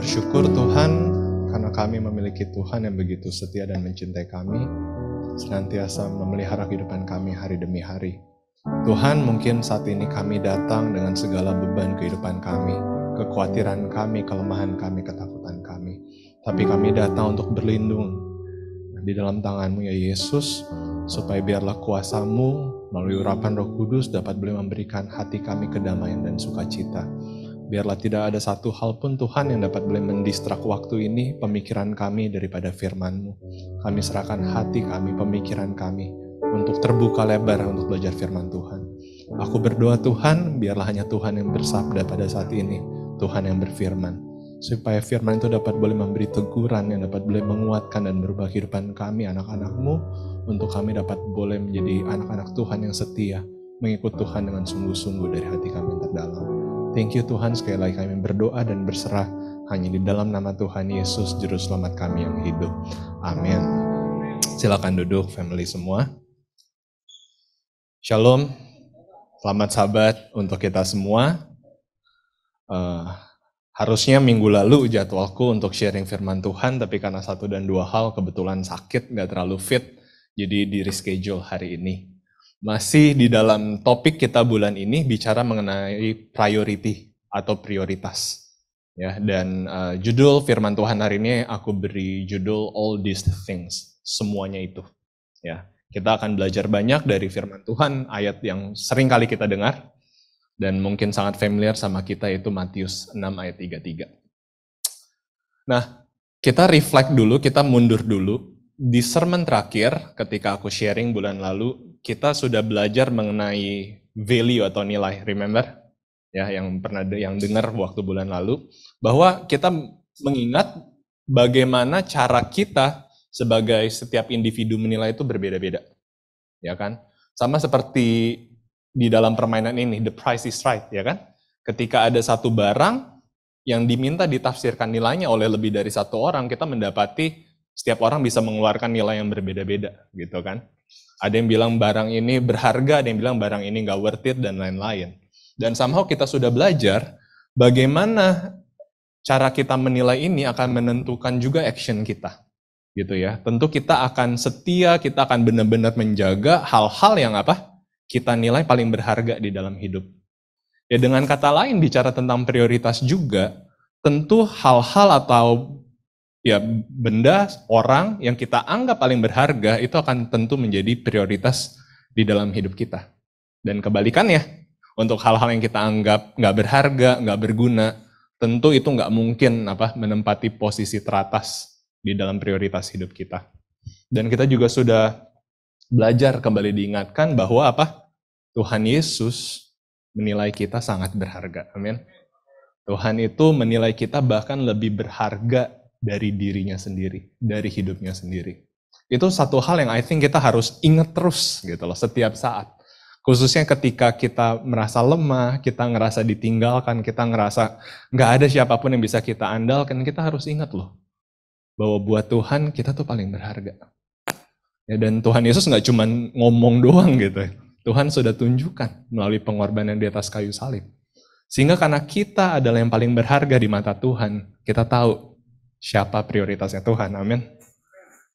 bersyukur Tuhan karena kami memiliki Tuhan yang begitu setia dan mencintai kami, senantiasa memelihara kehidupan kami hari demi hari. Tuhan, mungkin saat ini kami datang dengan segala beban kehidupan kami, kekhawatiran kami, kelemahan kami, ketakutan kami. Tapi kami datang untuk berlindung di dalam tangan-Mu ya Yesus, supaya biarlah kuasa-Mu melalui urapan Roh Kudus dapat boleh memberikan hati kami kedamaian dan sukacita. Biarlah tidak ada satu hal pun Tuhan yang dapat boleh mendistrak waktu ini, pemikiran kami daripada firman-Mu. Kami serahkan hati kami, pemikiran kami, untuk terbuka lebar untuk belajar firman Tuhan. Aku berdoa Tuhan, biarlah hanya Tuhan yang bersabda pada saat ini, Tuhan yang berfirman, supaya firman itu dapat boleh memberi teguran yang dapat boleh menguatkan dan berubah kehidupan kami, anak-anak-Mu, untuk kami dapat boleh menjadi anak-anak Tuhan yang setia, mengikut Tuhan dengan sungguh-sungguh dari hati kami yang terdalam. Thank you Tuhan, sekali lagi kami berdoa dan berserah hanya di dalam nama Tuhan Yesus, Juru Selamat kami yang hidup. Amin. Silakan duduk family semua. Shalom, selamat sahabat untuk kita semua. Harusnya minggu lalu jadwalku untuk sharing firman Tuhan, tapi karena 1 dan 2 hal kebetulan sakit, gak terlalu fit, jadi di reschedule hari ini. Masih di dalam topik kita bulan ini bicara mengenai priority atau prioritas. Ya, dan judul firman Tuhan hari ini aku beri judul All These Things, semuanya itu. Ya, kita akan belajar banyak dari firman Tuhan, ayat yang sering kali kita dengar, dan mungkin sangat familiar sama kita, yaitu Matius 6 ayat 33. Nah, kita reflect dulu, kita mundur dulu. Di sermon terakhir, ketika aku sharing bulan lalu, kita sudah belajar mengenai value atau nilai, remember? Ya, yang pernah dengar waktu bulan lalu, bahwa kita mengingat bagaimana cara kita sebagai setiap individu menilai itu berbeda-beda. Ya kan? Sama seperti di dalam permainan ini, the price is right, ya kan? Ketika ada satu barang yang diminta ditafsirkan nilainya oleh lebih dari satu orang, kita mendapati setiap orang bisa mengeluarkan nilai yang berbeda-beda, gitu kan? Ada yang bilang barang ini berharga, ada yang bilang barang ini nggak worth it, dan lain-lain. Dan somehow kita sudah belajar bagaimana cara kita menilai ini akan menentukan juga action kita, gitu ya. Tentu kita akan setia, kita akan benar-benar menjaga hal-hal yang kita nilai paling berharga di dalam hidup. Ya, dengan kata lain bicara tentang prioritas juga, tentu hal-hal atau ya benda, orang yang kita anggap paling berharga itu akan tentu menjadi prioritas di dalam hidup kita. Dan kebalikannya, untuk hal-hal yang kita anggap nggak berharga, nggak berguna, tentu itu nggak mungkin menempati posisi teratas di dalam prioritas hidup kita. Dan kita juga sudah belajar kembali diingatkan bahwa Tuhan Yesus menilai kita sangat berharga. Amin. Tuhan itu menilai kita bahkan lebih berharga dari dirinya sendiri, dari hidupnya sendiri. Itu satu hal yang I think kita harus ingat terus gitu loh, setiap saat. Khususnya ketika kita merasa lemah, kita ngerasa ditinggalkan, kita ngerasa nggak ada siapapun yang bisa kita andalkan, kita harus ingat loh, bahwa buat Tuhan kita tuh paling berharga. Ya, dan Tuhan Yesus nggak cuma ngomong doang gitu. Tuhan sudah tunjukkan melalui pengorbanan di atas kayu salib. Sehingga karena kita adalah yang paling berharga di mata Tuhan, kita tahu siapa prioritasnya Tuhan, amin.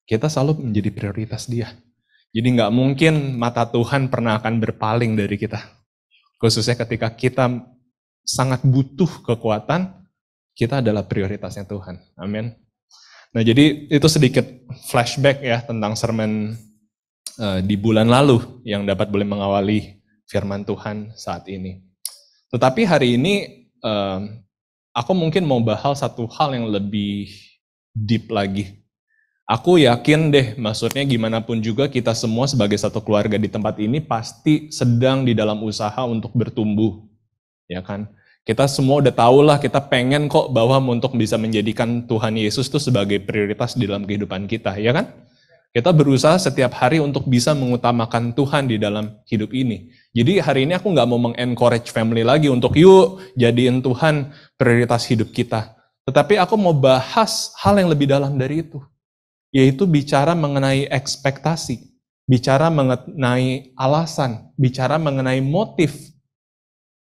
Kita selalu menjadi prioritas Dia. Jadi nggak mungkin mata Tuhan pernah akan berpaling dari kita. Khususnya ketika kita sangat butuh kekuatan, kita adalah prioritasnya Tuhan, amin. Nah, jadi itu sedikit flashback ya tentang sermon di bulan lalu yang dapat boleh mengawali firman Tuhan saat ini. Tetapi hari ini aku mungkin mau bahas satu hal yang lebih deep lagi. Aku yakin deh, maksudnya gimana pun juga kita semua sebagai satu keluarga di tempat ini pasti sedang di dalam usaha untuk bertumbuh. Ya kan? Kita semua udah tahu lah, kita pengen kok bahwa untuk bisa menjadikan Tuhan Yesus itu sebagai prioritas di dalam kehidupan kita, ya kan? Kita berusaha setiap hari untuk bisa mengutamakan Tuhan di dalam hidup ini. Jadi hari ini aku nggak mau mengencourage family lagi untuk yuk jadiin Tuhan prioritas hidup kita. Tetapi aku mau bahas hal yang lebih dalam dari itu. Yaitu bicara mengenai ekspektasi, bicara mengenai alasan, bicara mengenai motif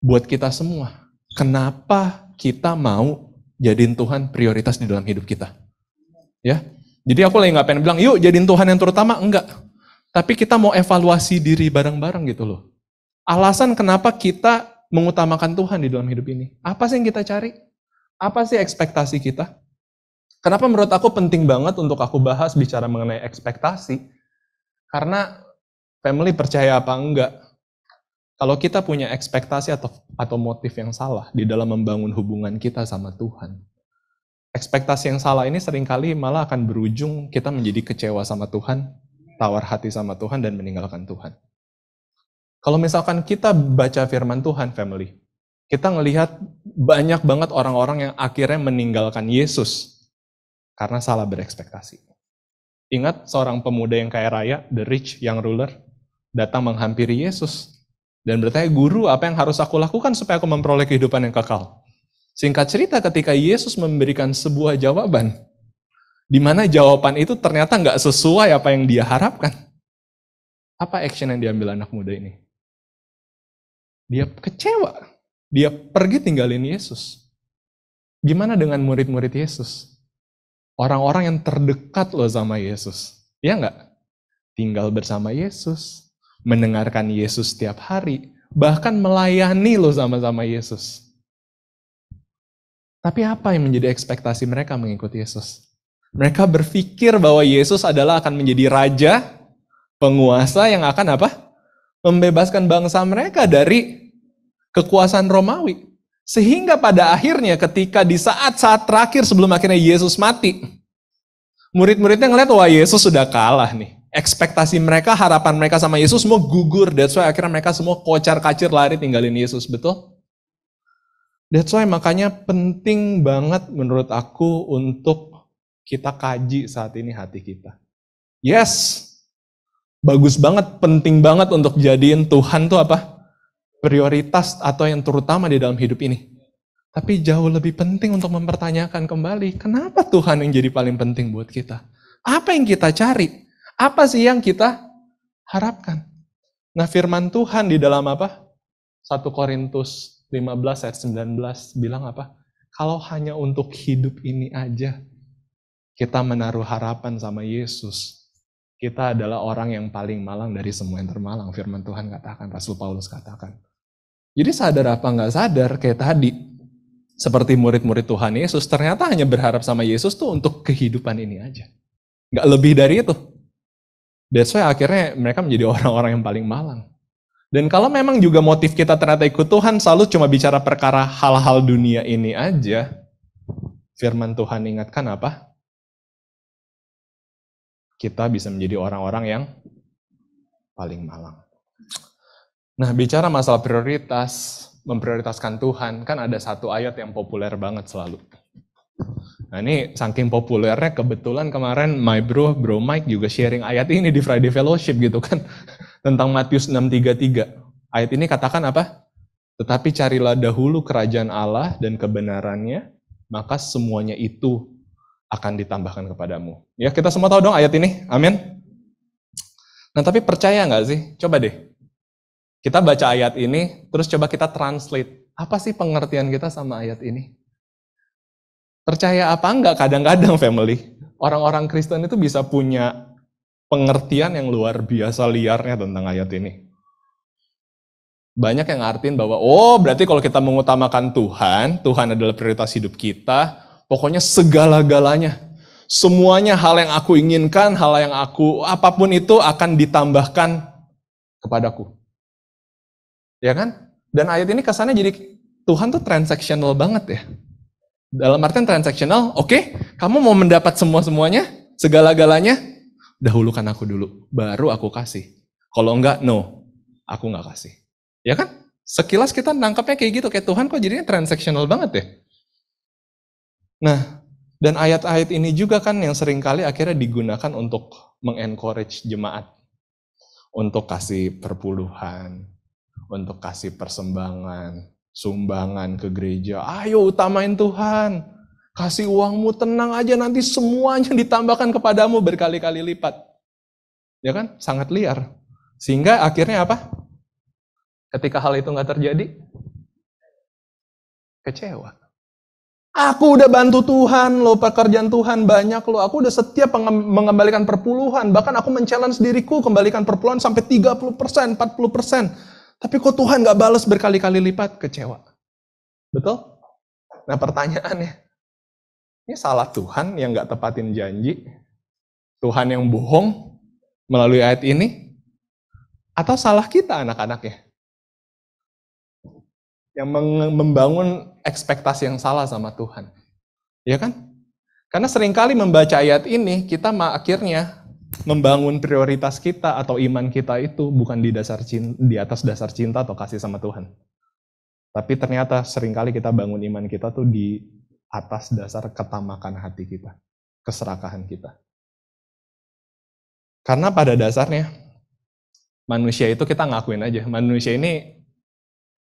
buat kita semua. Kenapa kita mau jadiin Tuhan prioritas di dalam hidup kita. Ya, jadi aku lagi nggak pengen bilang, yuk jadiin Tuhan yang terutama, enggak. Tapi kita mau evaluasi diri bareng-bareng gitu loh. Alasan kenapa kita mengutamakan Tuhan di dalam hidup ini. Apa sih yang kita cari? Apa sih ekspektasi kita? Kenapa menurut aku penting banget untuk aku bahas bicara mengenai ekspektasi? Karena family percaya apa enggak, kalau kita punya ekspektasi atau motif yang salah di dalam membangun hubungan kita sama Tuhan, ekspektasi yang salah ini seringkali malah akan berujung kita menjadi kecewa sama Tuhan, tawar hati sama Tuhan, dan meninggalkan Tuhan. Kalau misalkan kita baca firman Tuhan, family, kita ngelihat banyak banget orang-orang yang akhirnya meninggalkan Yesus karena salah berekspektasi. Ingat seorang pemuda yang kaya raya, the rich young ruler, datang menghampiri Yesus dan bertanya, "Guru, apa yang harus aku lakukan supaya aku memperoleh kehidupan yang kekal?" Singkat cerita, ketika Yesus memberikan sebuah jawaban, di mana jawaban itu ternyata nggak sesuai apa yang dia harapkan. Apa action yang diambil anak muda ini? Dia kecewa. Dia pergi tinggalin Yesus. Gimana dengan murid-murid Yesus? Orang-orang yang terdekat loh sama Yesus. Ya nggak? Tinggal bersama Yesus. Mendengarkan Yesus setiap hari. Bahkan melayani loh sama-sama Yesus. Tapi apa yang menjadi ekspektasi mereka mengikuti Yesus? Mereka berpikir bahwa Yesus adalah akan menjadi raja, penguasa yang akan apa? Membebaskan bangsa mereka dari kekuasaan Romawi. Sehingga pada akhirnya ketika di saat-saat terakhir sebelum akhirnya Yesus mati, murid-muridnya ngeliat, wah Yesus sudah kalah nih. Ekspektasi mereka, harapan mereka sama Yesus semua gugur. That's why akhirnya mereka semua kocar-kacir lari tinggalin Yesus, betul? That's why makanya penting banget menurut aku untuk kita kaji saat ini hati kita. Yes, bagus banget, penting banget untuk jadiin Tuhan tuh apa? Prioritas atau yang terutama di dalam hidup ini. Tapi jauh lebih penting untuk mempertanyakan kembali, kenapa Tuhan yang jadi paling penting buat kita? Apa yang kita cari? Apa sih yang kita harapkan? Nah, firman Tuhan di dalam apa? 1 Korintus 15 ayat 19 bilang apa? Kalau hanya untuk hidup ini aja kita menaruh harapan sama Yesus, kita adalah orang yang paling malang dari semua yang termalang. Firman Tuhan katakan, Rasul Paulus katakan. Jadi sadar apa nggak sadar, kayak tadi, seperti murid-murid Tuhan Yesus, ternyata hanya berharap sama Yesus tuh untuk kehidupan ini aja. Nggak lebih dari itu. That's why akhirnya mereka menjadi orang-orang yang paling malang. Dan kalau memang juga motif kita ternyata ikut Tuhan selalu cuma bicara perkara hal-hal dunia ini aja, firman Tuhan ingatkan apa? Kita bisa menjadi orang-orang yang paling malang. Nah, bicara masalah prioritas, memprioritaskan Tuhan, kan ada satu ayat yang populer banget selalu. Nah, ini saking populernya kebetulan kemarin bro Mike juga sharing ayat ini di Friday Fellowship gitu kan. Tentang Matius 6:33. Ayat ini katakan apa? Tetapi carilah dahulu kerajaan Allah dan kebenarannya, maka semuanya itu akan ditambahkan kepadamu. Ya, kita semua tahu dong ayat ini. Amin. Nah, tapi percaya nggak sih? Coba deh. Kita baca ayat ini, terus coba kita translate. Apa sih pengertian kita sama ayat ini? Percaya apa enggak? Kadang-kadang family, orang-orang Kristen itu bisa punya pengertian yang luar biasa liarnya tentang ayat ini. Banyak yang ngartiin bahwa, oh berarti kalau kita mengutamakan Tuhan, Tuhan adalah prioritas hidup kita, pokoknya segala-galanya. Semuanya hal yang aku inginkan, hal yang apapun itu akan ditambahkan kepadaku. Ya kan? Dan ayat ini kesannya jadi Tuhan tuh transactional banget ya. Dalam artian transactional, oke, kamu mau mendapat semua-semuanya, segala-galanya, dahulukan aku dulu, baru aku kasih. Kalau enggak, no, aku enggak kasih. Ya kan? Sekilas kita nangkapnya kayak gitu, kayak Tuhan kok jadinya transactional banget ya. Nah, dan ayat-ayat ini juga kan yang seringkali akhirnya digunakan untuk mengencourage jemaat. Untuk kasih perpuluhan, untuk kasih persembahan, sumbangan ke gereja. Ayo utamain Tuhan. Kasih uangmu, tenang aja nanti semuanya ditambahkan kepadamu berkali-kali lipat. Ya kan? Sangat liar. Sehingga akhirnya apa? Ketika hal itu nggak terjadi, kecewa. Aku udah bantu Tuhan loh, pekerjaan Tuhan banyak loh. Aku udah setia mengembalikan perpuluhan. Bahkan aku men-challenge diriku kembalikan perpuluhan sampai 30%, 40%. Tapi kok Tuhan gak balas berkali-kali lipat? Kecewa. Betul? Nah pertanyaannya, ini salah Tuhan yang gak tepatin janji? Tuhan yang bohong melalui ayat ini? Atau salah kita anak-anaknya? Yang membangun ekspektasi yang salah sama Tuhan. Ya kan? Karena seringkali membaca ayat ini, kita akhirnya membangun prioritas kita atau iman kita itu bukan di atas dasar cinta atau kasih sama Tuhan. Tapi ternyata seringkali kita bangun iman kita tuh di atas dasar ketamakan hati kita, keserakahan kita. Karena pada dasarnya, manusia itu kita ngakuin aja, manusia ini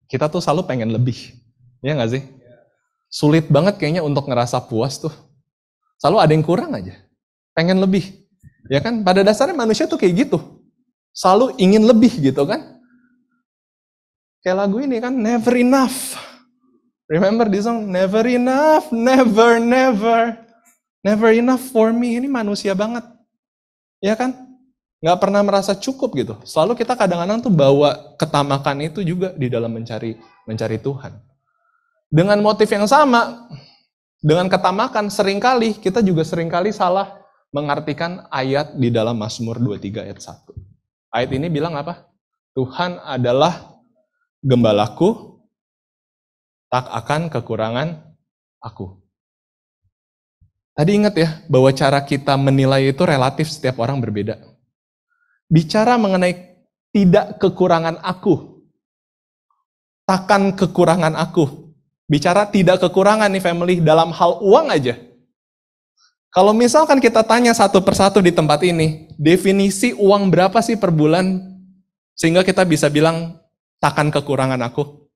kita tuh selalu pengen lebih, ya nggak sih? Sulit banget kayaknya untuk ngerasa puas tuh. Selalu ada yang kurang aja, pengen lebih. Ya kan? Pada dasarnya manusia tuh kayak gitu. Selalu ingin lebih gitu kan? Kayak lagu ini kan, Never Enough. Remember this song? Never enough, never, never. Never enough for me. Ini manusia banget. Ya kan? Nggak pernah merasa cukup gitu. Selalu kita kadang-kadang tuh bawa ketamakan itu juga di dalam mencari Tuhan. Dengan motif yang sama, dengan ketamakan, kita juga seringkali salah mengartikan ayat di dalam Mazmur 23 ayat 1. Ayat ini bilang apa? Tuhan adalah gembalaku, tak akan kekurangan aku. Tadi ingat ya, bahwa cara kita menilai itu relatif, setiap orang berbeda. Bicara mengenai tidak kekurangan aku, takkan kekurangan aku. Bicara tidak kekurangan nih family, dalam hal uang aja. Kalau misalkan kita tanya satu persatu di tempat ini, definisi uang berapa sih per bulan, sehingga kita bisa bilang, takkan kekurangan aku.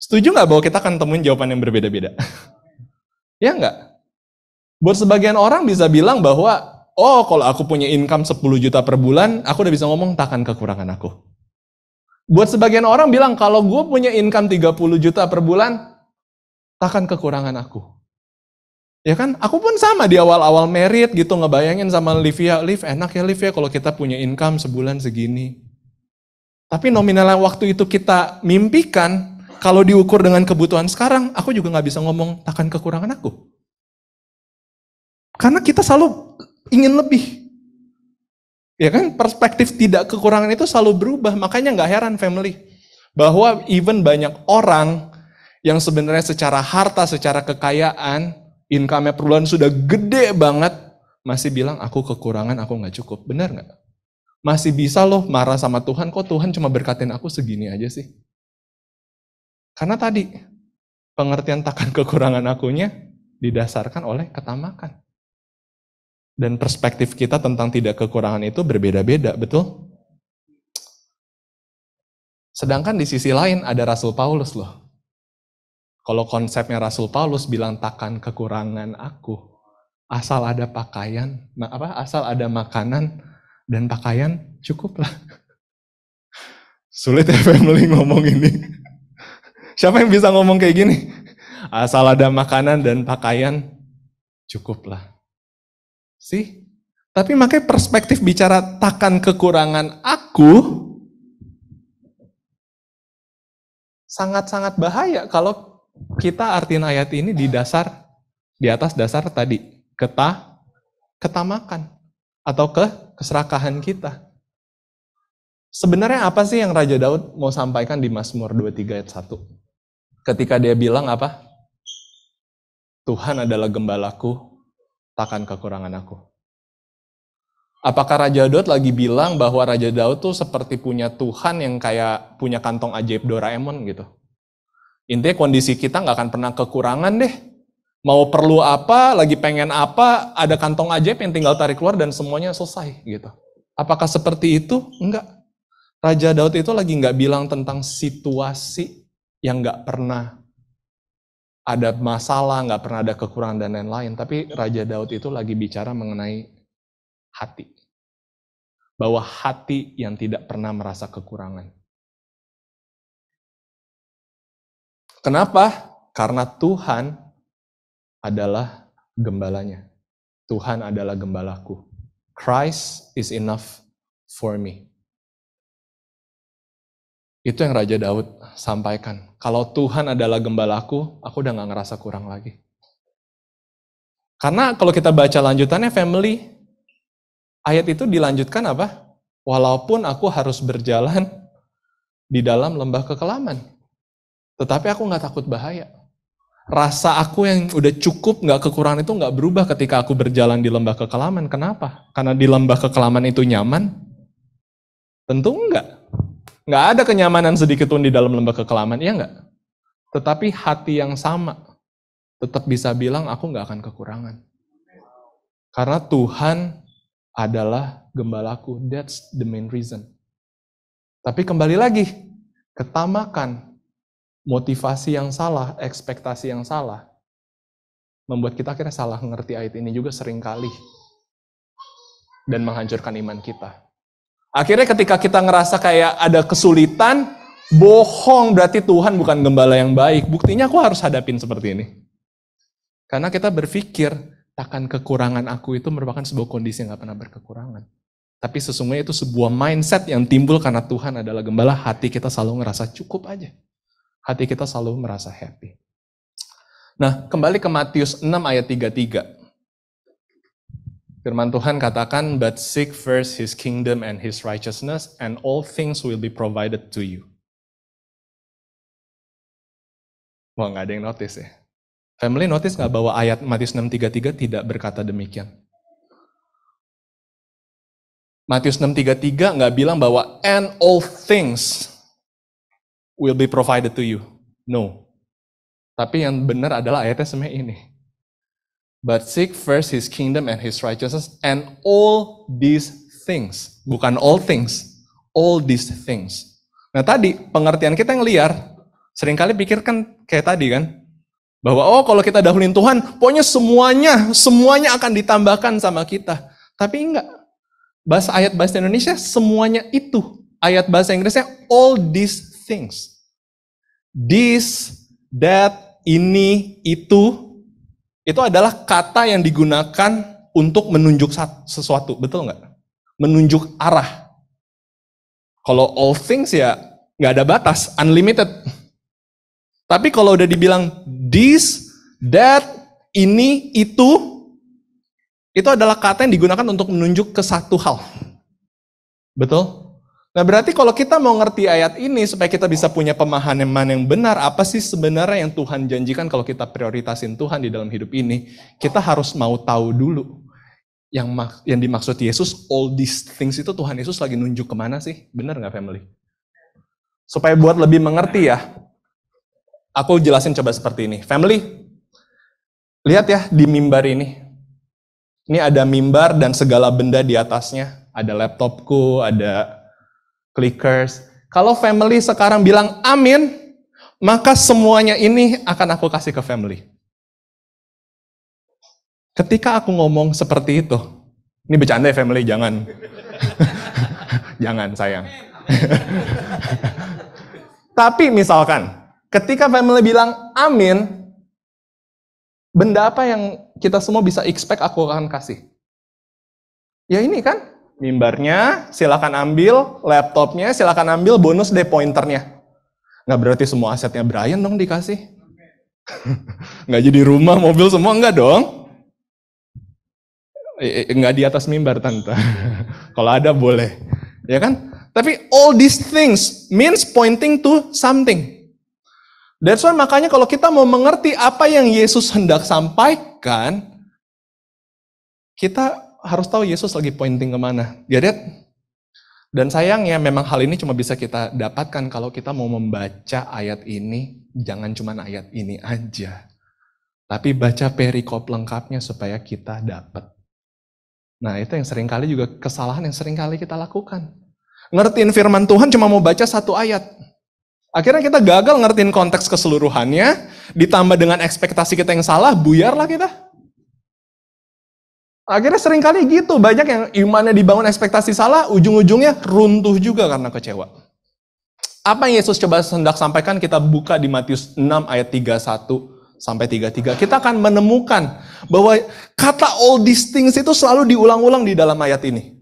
Setuju nggak bahwa kita akan temuin jawaban yang berbeda-beda? Ya nggak? Buat sebagian orang bisa bilang bahwa, oh, kalau aku punya income 10 juta per bulan, aku udah bisa ngomong takkan kekurangan aku. Buat sebagian orang bilang, kalau gue punya income 30 juta per bulan, takkan kekurangan aku. Ya kan? Aku pun sama di awal-awal merit gitu, ngebayangin sama Livia, Liv, enak ya Liv ya kalau kita punya income sebulan segini. Tapi nominalnya waktu itu kita mimpikan, kalau diukur dengan kebutuhan sekarang, aku juga nggak bisa ngomong takkan kekurangan aku. Karena kita selalu ingin lebih. Ya kan, perspektif tidak kekurangan itu selalu berubah. Makanya nggak heran family, bahwa even banyak orang yang sebenarnya secara harta, secara kekayaan, income-nya per bulan sudah gede banget, masih bilang aku kekurangan, aku nggak cukup. Benar nggak? Masih bisa loh marah sama Tuhan, kok Tuhan cuma berkatin aku segini aja sih? Karena tadi, pengertian takkan kekurangan akunya didasarkan oleh ketamakan. Dan perspektif kita tentang tidak kekurangan itu berbeda-beda, betul? Sedangkan di sisi lain ada Rasul Paulus loh. Kalau konsepnya Rasul Paulus bilang takkan kekurangan aku, asal ada pakaian, asal ada makanan dan pakaian cukuplah. Sulit ya family ngomong ini. Siapa yang bisa ngomong kayak gini? Asal ada makanan dan pakaian cukuplah. Sih, tapi makanya perspektif bicara takkan kekurangan aku sangat-sangat bahaya kalau kita artiin ayat ini di atas dasar tadi ketamakan atau keserakahan kita. Sebenarnya apa sih yang Raja Daud mau sampaikan di Mazmur 23 ayat 1? Ketika dia bilang apa? Tuhan adalah gembalaku, takkan kekurangan aku. Apakah Raja Daud lagi bilang bahwa Raja Daud tuh seperti punya Tuhan yang kayak punya kantong ajaib Doraemon gitu? Intinya kondisi kita nggak akan pernah kekurangan deh. Mau perlu apa, lagi pengen apa, ada kantong ajaib yang tinggal tarik keluar dan semuanya selesai gitu. Apakah seperti itu? Enggak. Raja Daud itu lagi nggak bilang tentang situasi yang nggak pernah ada masalah, nggak pernah ada kekurangan dan lain-lain. Tapi Raja Daud itu lagi bicara mengenai hati. Bahwa hati yang tidak pernah merasa kekurangan. Kenapa? Karena Tuhan adalah gembalanya. Tuhan adalah gembalaku. Christ is enough for me. Itu yang Raja Daud sampaikan. Kalau Tuhan adalah gembalaku, aku udah gak ngerasa kurang lagi. Karena kalau kita baca lanjutannya, family, ayat itu dilanjutkan apa? Walaupun aku harus berjalan di dalam lembah kekelaman, tetapi aku gak takut bahaya. Rasa aku yang udah cukup, gak kekurangan itu gak berubah ketika aku berjalan di lembah kekelaman. Kenapa? Karena di lembah kekelaman itu nyaman? Tentu enggak. Nggak ada kenyamanan sedikit pun di dalam lembah kekelaman, iya nggak? Tetapi hati yang sama tetap bisa bilang, aku nggak akan kekurangan. Karena Tuhan adalah gembalaku. That's the main reason. Tapi kembali lagi, ketamakan, motivasi yang salah, ekspektasi yang salah, membuat kita akhirnya salah mengerti ayat ini juga seringkali. Dan menghancurkan iman kita. Akhirnya ketika kita ngerasa kayak ada kesulitan, bohong berarti Tuhan bukan gembala yang baik. Buktinya aku harus hadapin seperti ini. Karena kita berpikir, takkan kekurangan aku itu merupakan sebuah kondisi yang gak pernah berkekurangan. Tapi sesungguhnya itu sebuah mindset yang timbul karena Tuhan adalah gembala, hati kita selalu ngerasa cukup aja. Hati kita selalu merasa happy. Nah, kembali ke Matius 6 ayat 33. Firman Tuhan katakan, but seek first His kingdom and His righteousness, and all things will be provided to you. Wah, nggak ada yang notice ya. Family notice nggak bahwa ayat Matius 6:33 tidak berkata demikian? Matius 6:33 nggak bilang bahwa and all things will be provided to you. No. Tapi yang benar adalah ayatnya sebenarnya ini. But seek first His kingdom and His righteousness, and all these things. Bukan all things, all these things. Nah tadi, pengertian kita yang liar, seringkali pikirkan kayak tadi kan, bahwa kalau kita dahulin Tuhan, pokoknya semuanya akan ditambahkan sama kita. Tapi enggak. Ayat bahasa Indonesia, semuanya itu. Ayat bahasa Inggrisnya, all these things. This, that, ini, itu adalah kata yang digunakan untuk menunjuk sesuatu, betul nggak? Menunjuk arah. Kalau all things ya nggak ada batas, unlimited. Tapi kalau udah dibilang this, that, ini, itu adalah kata yang digunakan untuk menunjuk ke satu hal. Betul? Nah berarti kalau kita mau ngerti ayat ini supaya kita bisa punya pemahaman yang benar, apa sih sebenarnya yang Tuhan janjikan kalau kita prioritasin Tuhan di dalam hidup ini, kita harus mau tahu dulu yang dimaksud Yesus, all these things itu Tuhan Yesus lagi nunjuk kemana sih? Benar nggak family? Supaya buat lebih mengerti ya, aku jelasin coba seperti ini. Family, lihat ya di mimbar ini. Ini ada mimbar dan segala benda di atasnya. Ada laptopku, ada clickers. Kalau family sekarang bilang amin, maka semuanya ini akan aku kasih ke family. Ketika aku ngomong seperti itu, ini bercanda ya family, jangan. Jangan sayang. Tapi misalkan, ketika family bilang amin, benda apa yang kita semua bisa expect aku akan kasih? Ya ini kan. Mimbarnya, silakan ambil, laptopnya, silakan ambil, bonus deh pointernya. Nggak berarti semua asetnya Brian dong dikasih. Nggak jadi rumah, mobil semua, enggak dong. Nggak di atas mimbar tante. Kalau ada boleh. Ya kan? Tapi all these things means pointing to something. That's why makanya kalau kita mau mengerti apa yang Yesus hendak sampaikan, kita harus tahu Yesus lagi pointing kemana. Get it? Dan sayangnya memang hal ini cuma bisa kita dapatkan kalau kita mau membaca ayat ini, jangan cuma ayat ini aja. Tapi baca perikop lengkapnya supaya kita dapat. Nah itu yang seringkali juga kesalahan yang seringkali kita lakukan. Ngertiin firman Tuhan cuma mau baca satu ayat. Akhirnya kita gagal ngertiin konteks keseluruhannya, ditambah dengan ekspektasi kita yang salah, buyarlah kita. Akhirnya seringkali gitu, banyak yang imannya dibangun ekspektasi salah, ujung-ujungnya runtuh juga karena kecewa. Apa yang Yesus coba hendak sampaikan, kita buka di Matius 6 ayat 31 sampai 33, kita akan menemukan bahwa kata all these things itu selalu diulang-ulang di dalam ayat ini.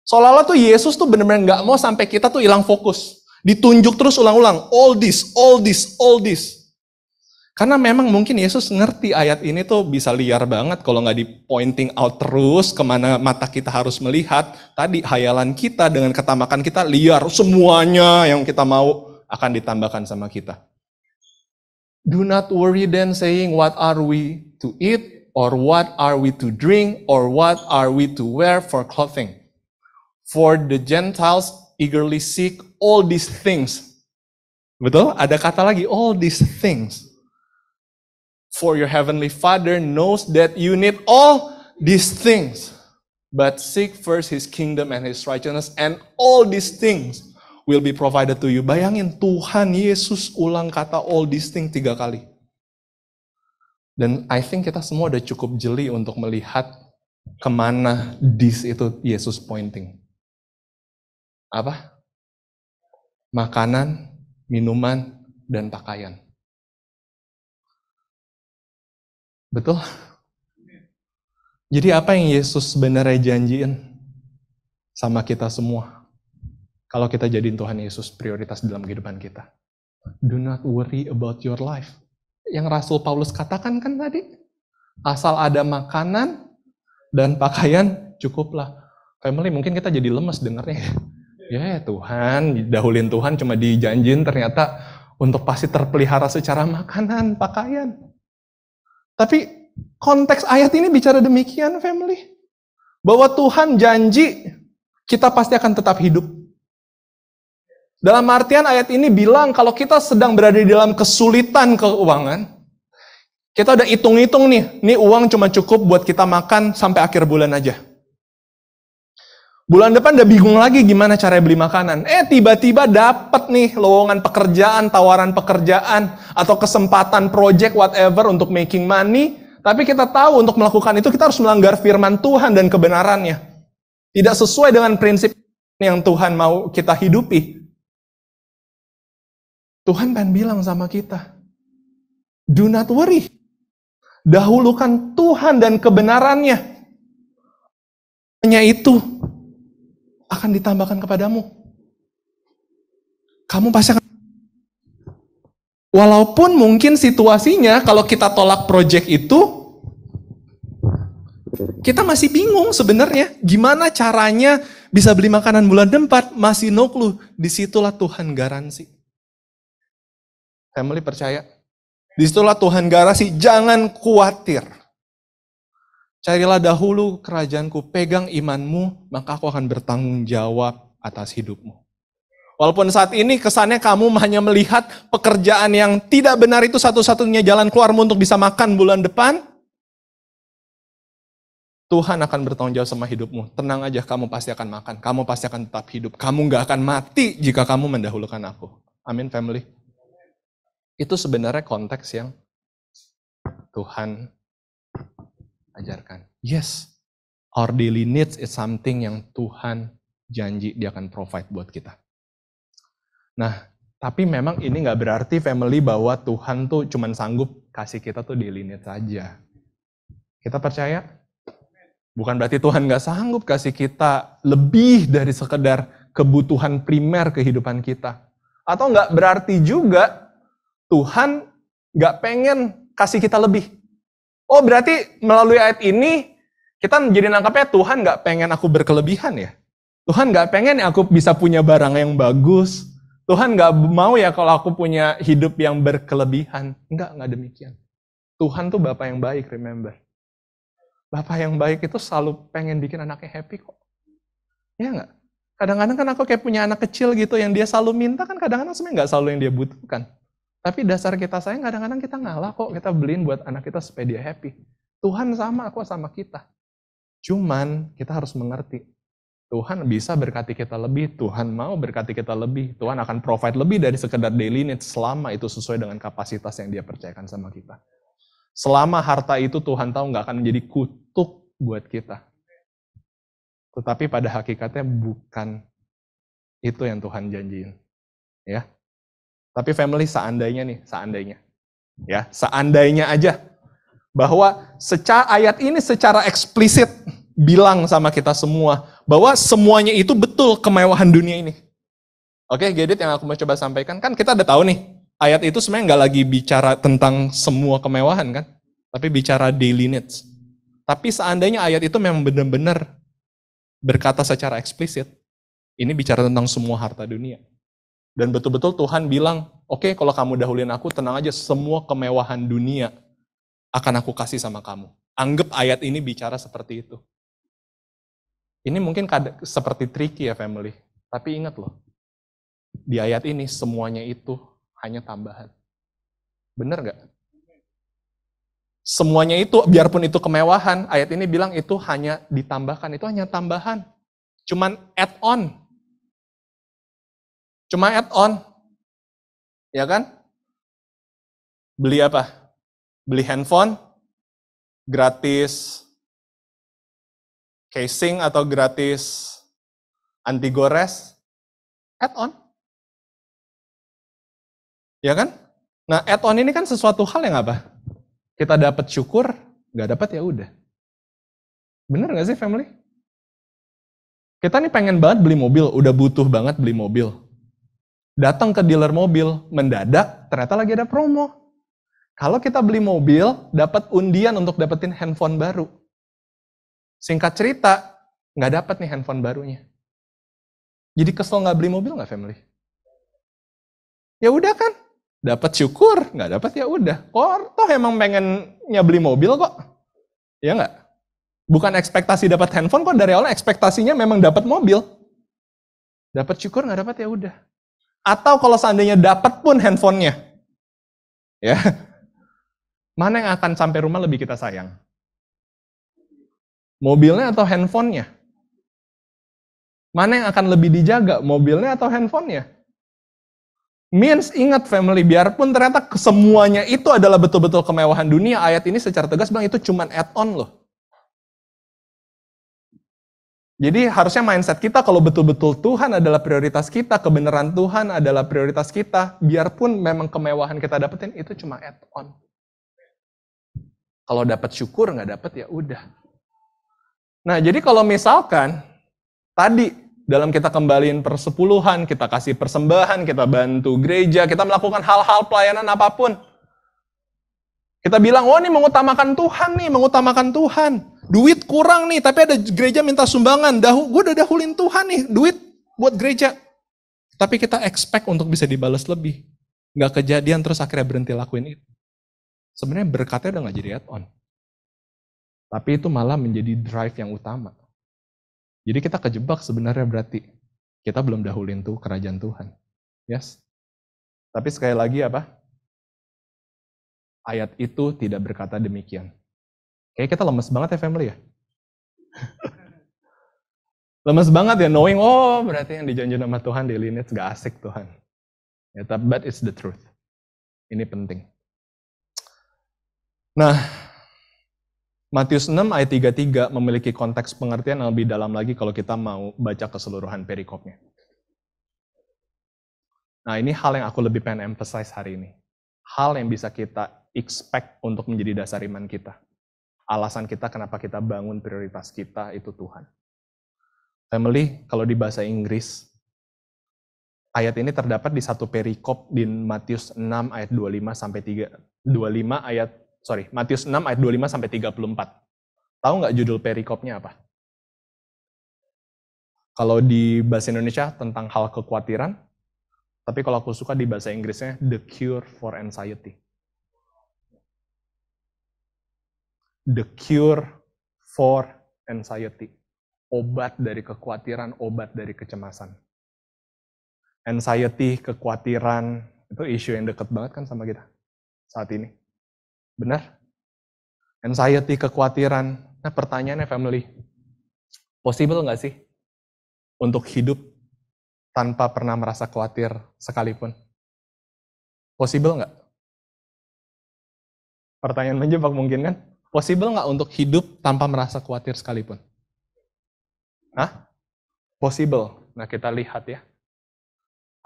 Seolah-olah tuh Yesus tuh benar-benar nggak mau sampai kita tuh hilang fokus. Ditunjuk terus ulang-ulang, all this, all this, all this. Karena memang mungkin Yesus ngerti ayat ini tuh bisa liar banget kalau nggak di pointing out terus kemana mata kita harus melihat. Tadi hayalan kita dengan ketamakan kita liar, semuanya yang kita mau akan ditambahkan sama kita. Do not worry then saying what are we to eat, or what are we to drink, or what are we to wear for clothing. For the Gentiles eagerly seek all these things. Betul? Ada kata lagi, all these things. For your heavenly Father knows that you need all these things. But seek first His kingdom and His righteousness, and all these things will be provided to you. Bayangin, Tuhan Yesus ulang kata all these things 3 kali. Dan I think kita semua udah cukup jeli untuk melihat kemana this itu Yesus pointing. Apa? Makanan, minuman, dan pakaian. Betul? Jadi apa yang Yesus sebenarnya janjiin sama kita semua? Kalau kita jadiin Tuhan Yesus prioritas dalam kehidupan kita. Do not worry about your life. Yang Rasul Paulus katakan kan tadi, asal ada makanan dan pakaian cukuplah. Family, mungkin kita jadi lemes dengarnya. Ya Tuhan, dahulin Tuhan cuma dijanjin ternyata untuk pasti terpelihara secara makanan, pakaian. Tapi konteks ayat ini bicara demikian, family. Bahwa Tuhan janji kita pasti akan tetap hidup. Dalam artian ayat ini bilang kalau kita sedang berada di dalam kesulitan keuangan, kita udah hitung-hitung nih uang cuma cukup buat kita makan sampai akhir bulan aja. Bulan depan udah bingung lagi gimana cara beli makanan. Tiba-tiba dapat nih lowongan pekerjaan, tawaran pekerjaan, atau kesempatan project whatever untuk making money. Tapi kita tahu untuk melakukan itu kita harus melanggar firman Tuhan dan kebenarannya. Tidak sesuai dengan prinsip yang Tuhan mau kita hidupi. Tuhan pengen bilang sama kita, do not worry. Dahulukan Tuhan dan kebenarannya. Hanya itu akan ditambahkan kepadamu. Kamu pasti akan... Walaupun mungkin situasinya kalau kita tolak project itu, kita masih bingung sebenarnya gimana caranya bisa beli makanan bulan depan, masih no clue. Disitulah Tuhan garansi. Family percaya? Disitulah Tuhan garansi, jangan khawatir. Carilah dahulu kerajaanku, pegang imanmu, maka aku akan bertanggung jawab atas hidupmu. Walaupun saat ini kesannya kamu hanya melihat pekerjaan yang tidak benar itu satu-satunya jalan keluarmu untuk bisa makan bulan depan, Tuhan akan bertanggung jawab sama hidupmu. Tenang aja, kamu pasti akan makan, kamu pasti akan tetap hidup. Kamu gak akan mati jika kamu mendahulukan aku. Amin, family. Itu sebenarnya konteks yang Tuhan ajarkan. Yes, our daily needs is something yang Tuhan janji dia akan provide buat kita. Nah, tapi memang ini gak berarti family bahwa Tuhan tuh cuman sanggup kasih kita tuh daily needs saja. Kita percaya? Bukan berarti Tuhan gak sanggup kasih kita lebih dari sekedar kebutuhan primer kehidupan kita. Atau gak berarti juga Tuhan gak pengen kasih kita lebih. Oh berarti melalui ayat ini kita jadi nangkapnya Tuhan gak pengen aku berkelebihan ya. Tuhan gak pengen aku bisa punya barang yang bagus. Tuhan gak mau ya kalau aku punya hidup yang berkelebihan. Enggak demikian. Tuhan tuh Bapa yang baik, remember. Bapa yang baik itu selalu pengen bikin anaknya happy kok. Ya enggak? Kadang-kadang kan aku kayak punya anak kecil gitu yang dia selalu minta kan kadang-kadang sebenarnya gak selalu yang dia butuhkan. Tapi dasar kita sayang kadang-kadang kita ngalah kok, kita beliin buat anak kita supaya dia happy. Tuhan sama kok sama kita. Cuman kita harus mengerti, Tuhan bisa berkati kita lebih, Tuhan mau berkati kita lebih, Tuhan akan provide lebih dari sekedar daily needs selama itu sesuai dengan kapasitas yang dia percayakan sama kita. Selama harta itu Tuhan tahu nggak akan menjadi kutuk buat kita. Tetapi pada hakikatnya bukan itu yang Tuhan janjiin. Ya. Tapi family seandainya Ya, seandainya aja bahwa ayat ini secara eksplisit bilang sama kita semua bahwa semuanya itu betul kemewahan dunia ini. Oke, get it yang aku mau coba sampaikan. Kan kita udah tahu nih, ayat itu sebenarnya nggak lagi bicara tentang semua kemewahan kan, tapi bicara daily needs. Tapi seandainya ayat itu memang benar-benar berkata secara eksplisit, ini bicara tentang semua harta dunia. Dan betul-betul Tuhan bilang, oke, kalau kamu dahulin aku, tenang aja, semua kemewahan dunia akan aku kasih sama kamu. Anggap ayat ini bicara seperti itu. Ini mungkin seperti tricky ya family, tapi ingat loh, di ayat ini semuanya itu hanya tambahan. Bener gak? Semuanya itu, biarpun itu kemewahan, ayat ini bilang itu hanya ditambahkan, itu hanya tambahan. Cuman add on. Cuma add on. Ya kan? Beli apa? Beli handphone, gratis casing atau gratis anti gores, add on. Ya kan? Nah, add on ini kan sesuatu hal yang apa? Kita dapat syukur, nggak dapat ya udah. Bener nggak sih family? Kita nih pengen banget beli mobil, udah butuh banget beli mobil. Datang ke dealer mobil, mendadak ternyata lagi ada promo. Kalau kita beli mobil, dapat undian untuk dapetin handphone baru. Singkat cerita, nggak dapat nih handphone barunya. Jadi kesel nggak beli mobil nggak family? Ya udah kan, dapat syukur, nggak dapat ya udah. Kok toh emang pengennya beli mobil kok? Ya nggak? Bukan ekspektasi dapat handphone kok, dari awal ekspektasinya memang dapat mobil. Dapat syukur nggak dapat ya udah. Atau kalau seandainya dapat pun handphonenya, ya mana yang akan sampai rumah lebih kita sayang? Mobilnya atau handphonenya? Mana yang akan lebih dijaga, mobilnya atau handphonenya? Means ingat family, biarpun ternyata semuanya itu adalah betul-betul kemewahan dunia, ayat ini secara tegas bilang itu cuma add-on loh. Jadi harusnya mindset kita kalau betul-betul Tuhan adalah prioritas kita, kebenaran Tuhan adalah prioritas kita, biarpun memang kemewahan kita dapetin itu cuma add-on. Kalau dapat syukur, nggak dapat ya udah. Nah, jadi kalau misalkan tadi dalam kita kembaliin persepuluhan, kita kasih persembahan, kita bantu gereja, kita melakukan hal-hal pelayanan apapun. Kita bilang, oh ini mengutamakan Tuhan nih, mengutamakan Tuhan. Duit kurang nih, tapi ada gereja minta sumbangan. Gue udah dahulin Tuhan nih, duit buat gereja. Tapi kita expect untuk bisa dibalas lebih. Nggak kejadian terus akhirnya berhenti lakuin itu. Sebenarnya berkatnya udah nggak jadi add-on. Tapi itu malah menjadi drive yang utama. Jadi kita kejebak sebenarnya berarti. Kita belum dahulin tuh kerajaan Tuhan. Yes. Tapi sekali lagi apa? Ayat itu tidak berkata demikian. Kayak kita lemes banget ya family ya. Lemes banget ya knowing, oh berarti yang dijanjiin sama Tuhan daily needs gak asik Tuhan. Ya, but it's the truth. Ini penting. Nah, Matius 6 ayat 33 memiliki konteks pengertian yang lebih dalam lagi kalau kita mau baca keseluruhan perikopnya. Nah, ini hal yang aku lebih pengen emphasize hari ini. Hal yang bisa kita expect untuk menjadi dasar iman kita. Alasan kita kenapa kita bangun prioritas kita itu Tuhan. Family, kalau di bahasa Inggris, ayat ini terdapat di satu perikop di Matius 6 ayat 25 sampai 3 Matius 6 ayat 25 sampai 34. Tahu nggak judul perikopnya apa? Kalau di bahasa Indonesia tentang hal kekhawatiran, tapi kalau aku suka di bahasa Inggrisnya The Cure for Anxiety. The Cure for Anxiety. Obat dari kekhawatiran, obat dari kecemasan. Anxiety, kekhawatiran, itu isu yang dekat banget kan sama kita saat ini. Benar? Anxiety, kekhawatiran. Nah pertanyaannya family, possible nggak sih untuk hidup tanpa pernah merasa khawatir sekalipun? Possible nggak? Pertanyaan menjebak mungkin kan? Possible nggak untuk hidup tanpa merasa khawatir sekalipun? Hah? Possible. Nah kita lihat ya.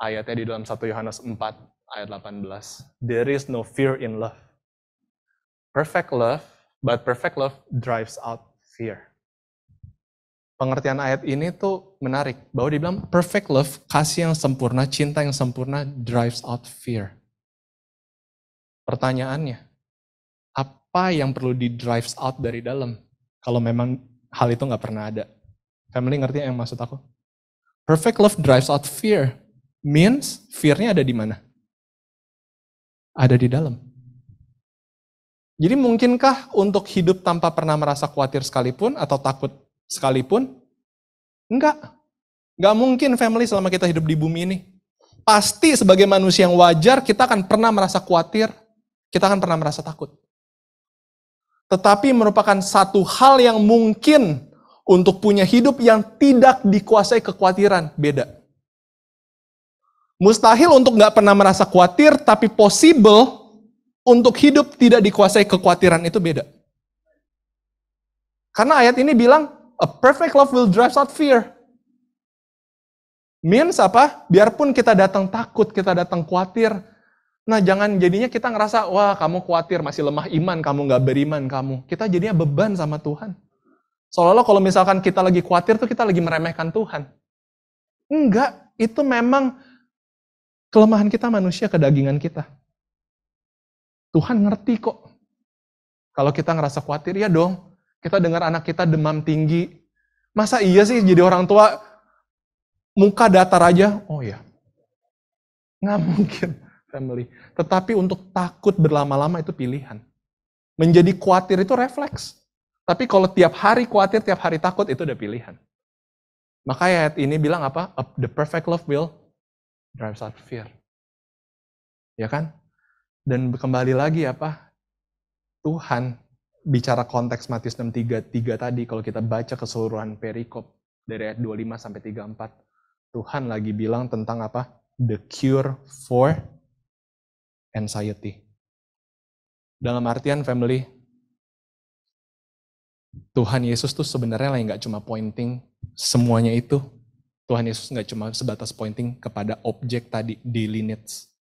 Ayatnya di dalam 1 Yohanes 4 ayat 18. There is no fear in love. Perfect love, but perfect love drives out fear. Pengertian ayat ini tuh menarik, bahwa dia bilang perfect love, kasih yang sempurna, cinta yang sempurna drives out fear. Pertanyaannya, apa yang perlu di drives out dari dalam? Kalau memang hal itu nggak pernah ada. Family ngerti yang maksud aku? Perfect love drives out fear. Means fear-nya ada di mana? Ada di dalam. Jadi mungkinkah untuk hidup tanpa pernah merasa khawatir sekalipun atau takut sekalipun? Enggak. Enggak mungkin family selama kita hidup di bumi ini. Pasti sebagai manusia yang wajar kita akan pernah merasa khawatir, kita akan pernah merasa takut. Tetapi merupakan satu hal yang mungkin untuk punya hidup yang tidak dikuasai kekhawatiran. Beda. Mustahil untuk nggak pernah merasa khawatir, tapi possible untuk hidup tidak dikuasai kekhawatiran, itu beda. Karena ayat ini bilang, a perfect love will drive out fear. Means apa? Biarpun kita datang takut, kita datang khawatir, nah jangan jadinya kita ngerasa, wah kamu khawatir, masih lemah iman, kamu nggak beriman kamu. Kita jadinya beban sama Tuhan. Seolah-olah kalau misalkan kita lagi khawatir tuh kita lagi meremehkan Tuhan. Enggak, itu memang kelemahan kita manusia, kedagingan kita. Tuhan ngerti kok. Kalau kita ngerasa khawatir, ya dong. Kita dengar anak kita demam tinggi. Masa iya sih jadi orang tua muka datar aja? Oh ya. Nggak mungkin. Family. Tetapi untuk takut berlama-lama itu pilihan. Menjadi khawatir itu refleks. Tapi kalau tiap hari khawatir, tiap hari takut, itu udah pilihan. Maka ayat ini bilang apa? The perfect love will drive out fear. Ya kan? Dan kembali lagi apa? Tuhan bicara konteks Matius 6:33 tadi, kalau kita baca keseluruhan perikop dari ayat 25 sampai 34, Tuhan lagi bilang tentang apa? The cure for anxiety. Dalam artian family, Tuhan Yesus tuh sebenarnya nggak cuma pointing semuanya itu. Tuhan Yesus nggak cuma sebatas pointing kepada objek tadi, daily needs.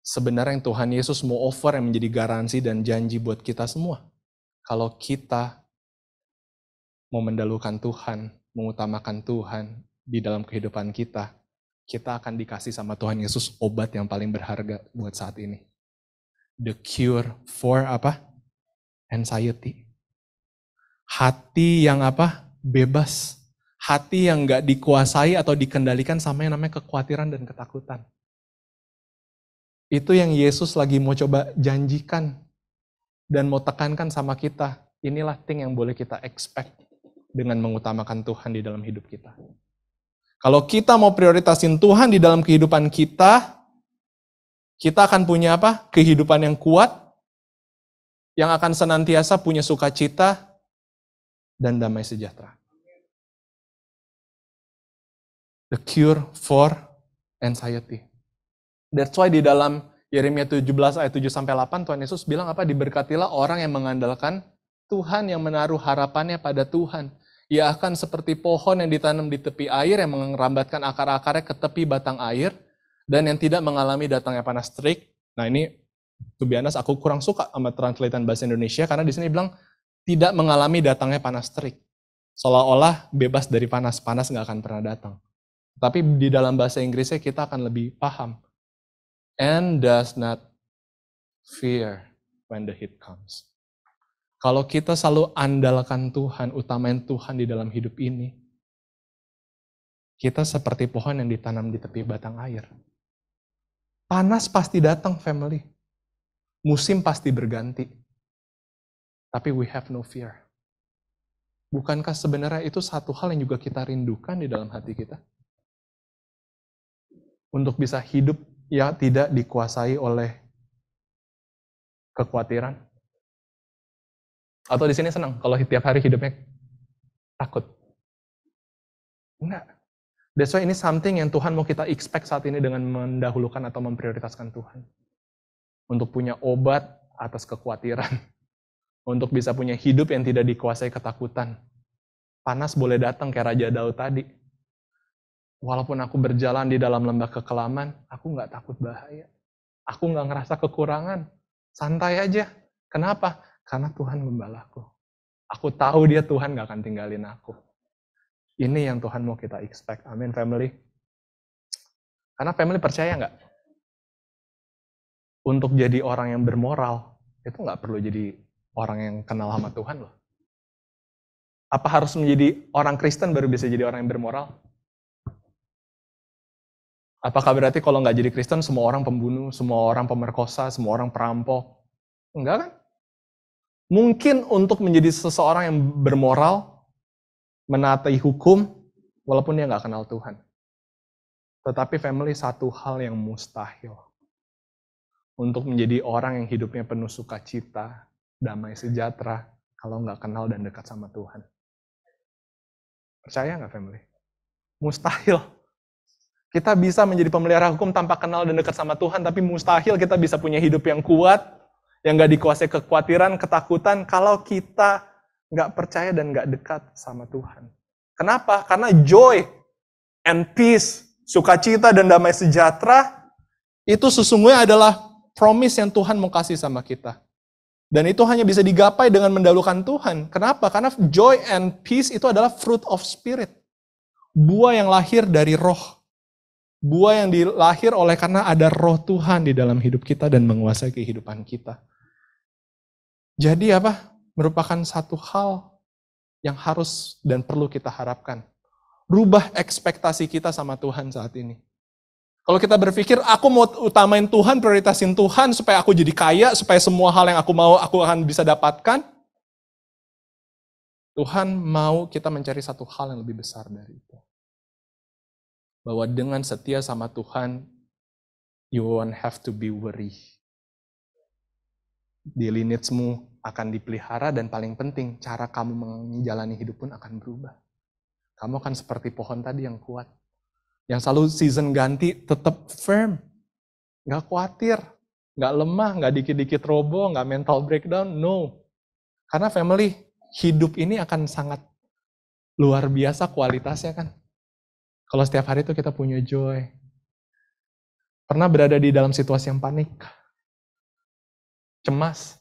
Sebenarnya yang Tuhan Yesus mau offer yang menjadi garansi dan janji buat kita semua. Kalau kita mau mendahulukan Tuhan, mengutamakan Tuhan di dalam kehidupan kita, kita akan dikasih sama Tuhan Yesus obat yang paling berharga buat saat ini. The cure for apa? Anxiety. Hati yang apa? Bebas. Hati yang gak dikuasai atau dikendalikan sama yang namanya kekhawatiran dan ketakutan. Itu yang Yesus lagi mau coba janjikan dan mau tekankan sama kita. Inilah thing yang boleh kita expect dengan mengutamakan Tuhan di dalam hidup kita. Kalau kita mau prioritasin Tuhan di dalam kehidupan kita, kita akan punya apa? Kehidupan yang kuat, yang akan senantiasa punya sukacita dan damai sejahtera. The cure for anxiety. That's why di dalam Yeremia 17 ayat 7-8 Tuhan Yesus bilang apa? Diberkatilah orang yang mengandalkan Tuhan, yang menaruh harapannya pada Tuhan. Ia akan seperti pohon yang ditanam di tepi air, yang merambatkan akar-akarnya ke tepi batang air, dan yang tidak mengalami datangnya panas terik. Nah ini, to be honest, aku kurang suka sama translatean bahasa Indonesia, karena di sini bilang, tidak mengalami datangnya panas terik. Seolah-olah bebas dari panas, panas nggak akan pernah datang. Tapi di dalam bahasa Inggrisnya kita akan lebih paham. And does not fear when the heat comes. Kalau kita selalu andalkan Tuhan, utamain Tuhan di dalam hidup ini, kita seperti pohon yang ditanam di tepi batang air. Panas pasti datang, family. Musim pasti berganti. Tapi we have no fear. Bukankah sebenarnya itu satu hal yang juga kita rindukan di dalam hati kita? Untuk bisa hidup yang tidak dikuasai oleh kekhawatiran. Atau di sini senang kalau tiap hari hidupnya takut. Enggak. That's why ini something yang Tuhan mau kita expect saat ini dengan mendahulukan atau memprioritaskan Tuhan. Untuk punya obat atas kekhawatiran. Untuk bisa punya hidup yang tidak dikuasai ketakutan. Panas boleh datang kayak Raja Daud tadi. Walaupun aku berjalan di dalam lembah kekelaman, aku nggak takut bahaya. Aku nggak ngerasa kekurangan. Santai aja. Kenapa? Karena Tuhan gembalaku. Aku tahu dia Tuhan nggak akan tinggalin aku. Ini yang Tuhan mau kita expect. Amin, family. Karena family percaya nggak? Untuk jadi orang yang bermoral, itu nggak perlu jadi orang yang kenal sama Tuhan loh. Apa harus menjadi orang Kristen baru bisa jadi orang yang bermoral? Apakah berarti kalau nggak jadi Kristen, semua orang pembunuh, semua orang pemerkosa, semua orang perampok? Enggak kan? Mungkin untuk menjadi seseorang yang bermoral, menaati hukum, walaupun dia nggak kenal Tuhan. Tetapi family, satu hal yang mustahil. Untuk menjadi orang yang hidupnya penuh sukacita, damai sejahtera, kalau nggak kenal dan dekat sama Tuhan. Percaya nggak family? Mustahil. Kita bisa menjadi pemelihara hukum tanpa kenal dan dekat sama Tuhan, tapi mustahil kita bisa punya hidup yang kuat, yang nggak dikuasai kekhawatiran, ketakutan, kalau kita nggak percaya dan nggak dekat sama Tuhan. Kenapa? Karena joy and peace, sukacita dan damai sejahtera, itu sesungguhnya adalah promise yang Tuhan mau kasih sama kita. Dan itu hanya bisa digapai dengan mendahulukan Tuhan. Kenapa? Karena joy and peace itu adalah fruit of spirit. Buah yang lahir dari roh. Buah yang dilahir oleh karena ada roh Tuhan di dalam hidup kita dan menguasai kehidupan kita. Jadi apa? Merupakan satu hal yang harus dan perlu kita harapkan. Rubah ekspektasi kita sama Tuhan saat ini. Kalau kita berpikir, aku mau utamain Tuhan, prioritasin Tuhan, supaya aku jadi kaya, supaya semua hal yang aku mau, aku akan bisa dapatkan. Tuhan mau kita mencari satu hal yang lebih besar dari itu. Bahwa dengan setia sama Tuhan, you won't have to be worry. Daily needs-mu akan dipelihara, dan paling penting, cara kamu menjalani hidup pun akan berubah. Kamu akan seperti pohon tadi yang kuat. Yang selalu season ganti tetap firm. Nggak khawatir, nggak lemah, nggak dikit-dikit roboh, nggak mental breakdown, no. Karena family, hidup ini akan sangat luar biasa kualitasnya kan. Kalau setiap hari itu kita punya joy. Pernah berada di dalam situasi yang panik, cemas,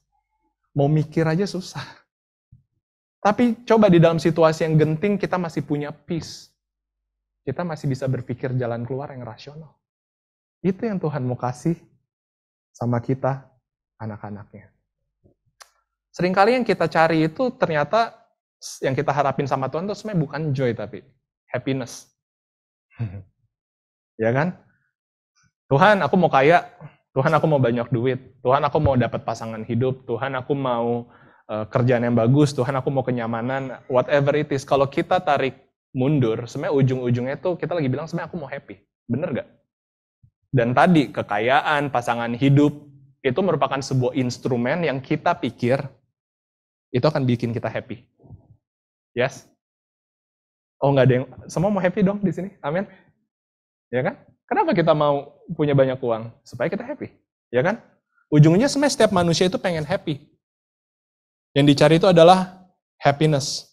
mau mikir aja susah. Tapi coba di dalam situasi yang genting kita masih punya peace. Kita masih bisa berpikir jalan keluar yang rasional. Itu yang Tuhan mau kasih sama kita, anak-anaknya. Seringkali yang kita cari itu ternyata yang kita harapin sama Tuhan itu sebenarnya bukan joy tapi happiness. Ya kan? Tuhan, aku mau kaya. Tuhan, aku mau banyak duit. Tuhan, aku mau dapat pasangan hidup. Tuhan, aku mau kerjaan yang bagus. Tuhan, aku mau kenyamanan. Whatever it is. Kalau kita tarik mundur, sebenarnya ujung-ujungnya tuh kita lagi bilang sebenarnya aku mau happy. Bener gak? Dan tadi kekayaan, pasangan hidup, itu merupakan sebuah instrumen yang kita pikir itu akan bikin kita happy. Yes? Oh nggak ada yang, semua mau happy dong di sini? Amin? Ya kan? Kenapa kita mau punya banyak uang? Supaya kita happy. Ya kan? Ujungnya sebenarnya setiap manusia itu pengen happy. Yang dicari itu adalah happiness.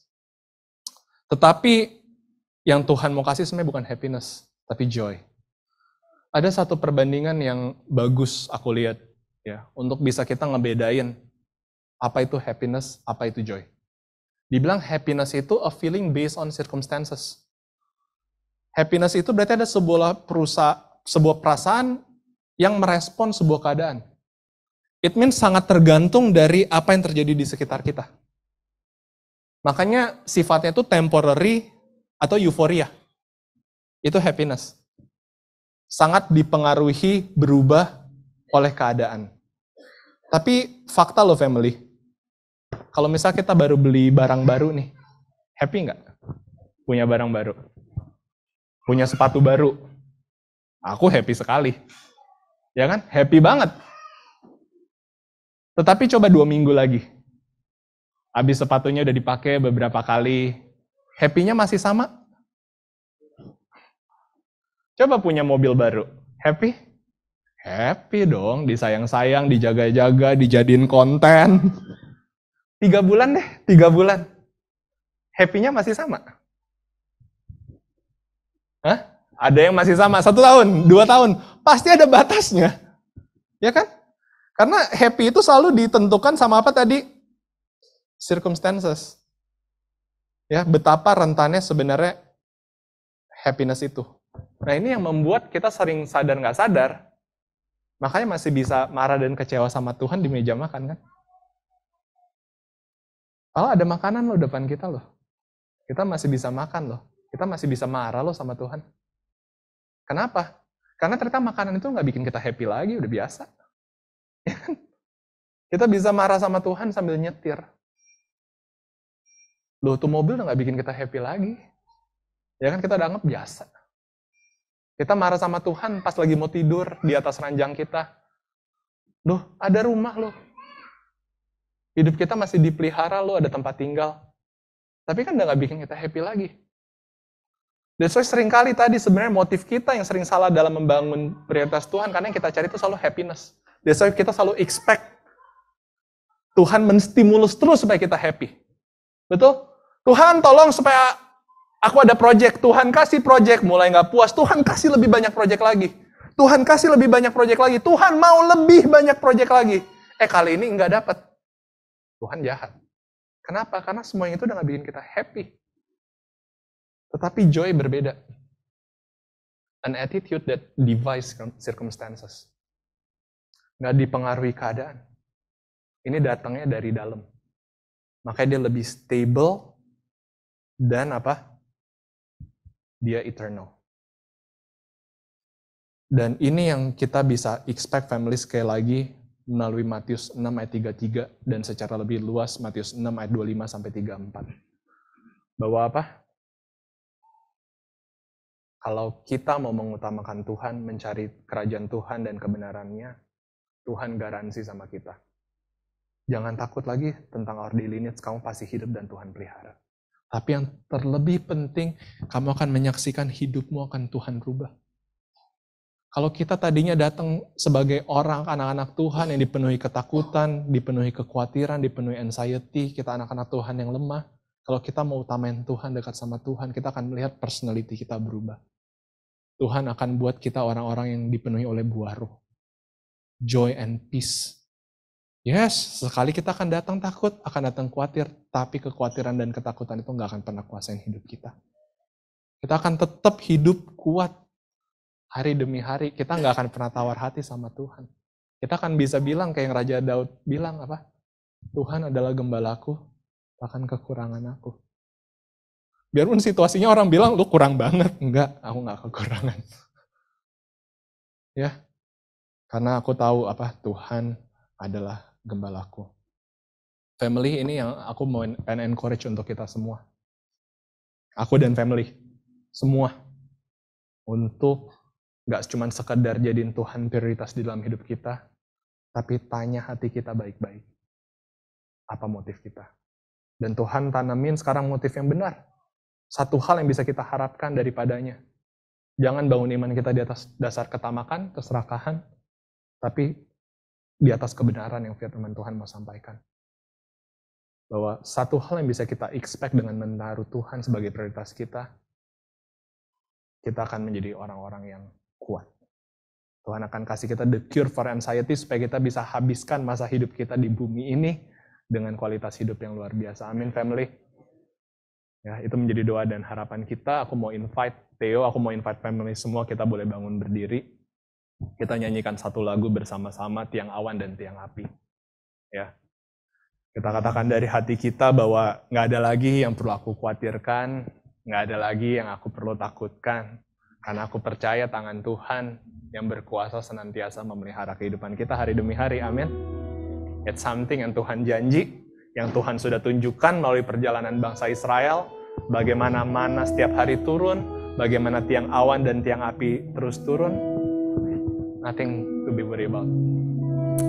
Tetapi yang Tuhan mau kasih sebenarnya bukan happiness, tapi joy. Ada satu perbandingan yang bagus aku lihat ya, untuk bisa kita ngebedain apa itu happiness, apa itu joy. Dibilang happiness itu a feeling based on circumstances. Happiness itu berarti ada sebuah perasaan yang merespon sebuah keadaan. It means sangat tergantung dari apa yang terjadi di sekitar kita. Makanya sifatnya itu temporary atau euforia. Itu happiness. Sangat dipengaruhi berubah oleh keadaan. Tapi fakta loh family. Kalau misal kita baru beli barang baru nih, happy nggak? Punya barang baru. Punya sepatu baru. Aku happy sekali. Ya kan? Happy banget. Tetapi coba 2 minggu lagi. Habis sepatunya udah dipakai beberapa kali, happy-nya masih sama? Coba punya mobil baru, happy? Happy dong, disayang-sayang, dijaga-jaga, dijadiin konten. 3 bulan deh, 3 bulan. Happy-nya masih sama? Hah? Ada yang masih sama, 1 tahun, 2 tahun. Pasti ada batasnya. Ya kan? Karena happy itu selalu ditentukan sama apa tadi? Circumstances. Ya, betapa rentannya sebenarnya happiness itu. Nah, ini yang membuat kita sering sadar nggak sadar, makanya masih bisa marah dan kecewa sama Tuhan di meja makan kan? Kalau ada makanan loh depan kita loh. Kita masih bisa makan loh. Kita masih bisa marah loh sama Tuhan. Kenapa? Karena ternyata makanan itu nggak bikin kita happy lagi, udah biasa. Kita bisa marah sama Tuhan sambil nyetir. Loh, tuh mobil udah nggak bikin kita happy lagi. Ya kan, kita udah anggap biasa. Kita marah sama Tuhan pas lagi mau tidur di atas ranjang kita. Loh, ada rumah loh. Hidup kita masih dipelihara loh, ada tempat tinggal. Tapi kan udah gak bikin kita happy lagi. That's why seringkali tadi sebenarnya motif kita yang sering salah dalam membangun prioritas Tuhan, karena yang kita cari itu selalu happiness. That's why kita selalu expect Tuhan menstimulus terus supaya kita happy. Betul? Tuhan tolong supaya aku ada project. Tuhan kasih project, mulai gak puas. Tuhan kasih lebih banyak project lagi. Tuhan kasih lebih banyak project lagi. Tuhan mau lebih banyak project lagi. Kali ini gak dapat. Tuhan jahat. Kenapa? Karena semua yang itu udah gak bikin kita happy. Tetapi joy berbeda. An attitude that defies circumstances. Gak dipengaruhi keadaan. Ini datangnya dari dalam. Makanya dia lebih stable dan apa? Dia eternal. Dan ini yang kita bisa expect family sekali lagi melalui Matius 6 ayat 33 dan secara lebih luas Matius 6 ayat 25 sampai 34. Bahwa apa? Kalau kita mau mengutamakan Tuhan, mencari kerajaan Tuhan dan kebenarannya, Tuhan garansi sama kita. Jangan takut lagi tentang our daily needs, kamu pasti hidup dan Tuhan pelihara. Tapi yang terlebih penting, kamu akan menyaksikan hidupmu akan Tuhan rubah. Kalau kita tadinya datang sebagai orang, anak-anak Tuhan yang dipenuhi ketakutan, dipenuhi kekhawatiran, dipenuhi anxiety, kita anak-anak Tuhan yang lemah. Kalau kita mau utamain Tuhan, dekat sama Tuhan, kita akan melihat personality kita berubah. Tuhan akan buat kita orang-orang yang dipenuhi oleh buah roh. Joy and peace. Yes, sekali kita akan datang takut, akan datang khawatir, tapi kekhawatiran dan ketakutan itu nggak akan pernah kuasain hidup kita. Kita akan tetap hidup kuat. Hari demi hari, kita nggak akan pernah tawar hati sama Tuhan. Kita akan bisa bilang kayak yang Raja Daud bilang apa? Tuhan adalah gembalaku, akan kekurangan aku. Biarpun situasinya orang bilang, lu kurang banget. Enggak, aku nggak kekurangan. Ya, karena aku tahu apa Tuhan adalah gembalaku. Family ini yang aku mau encourage untuk kita semua. Aku dan family, semua. Untuk gak cuma sekedar jadiin Tuhan prioritas di dalam hidup kita, tapi tanya hati kita baik-baik. Apa motif kita? Dan Tuhan tanamin sekarang motif yang benar. Satu hal yang bisa kita harapkan daripadanya. Jangan bangun iman kita di atas dasar ketamakan, keserakahan, tapi di atas kebenaran yang firman Tuhan mau sampaikan. Bahwa satu hal yang bisa kita expect dengan menaruh Tuhan sebagai prioritas kita akan menjadi orang-orang yang kuat. Tuhan akan kasih kita the cure for anxiety supaya kita bisa habiskan masa hidup kita di bumi ini dengan kualitas hidup yang luar biasa. Amin, family. Ya, itu menjadi doa dan harapan kita. Aku mau invite Theo, aku mau invite family semua, kita boleh bangun berdiri. Kita nyanyikan satu lagu bersama-sama, Tiang Awan dan Tiang Api. Ya. Kita katakan dari hati kita bahwa nggak ada lagi yang perlu aku khawatirkan, nggak ada lagi yang aku perlu takutkan. Karena aku percaya tangan Tuhan yang berkuasa senantiasa memelihara kehidupan kita hari demi hari. Amin. It's something yang Tuhan janji, yang Tuhan sudah tunjukkan melalui perjalanan bangsa Israel. Bagaimana mana setiap hari turun, bagaimana tiang awan dan tiang api terus turun. Nothing to be worried about.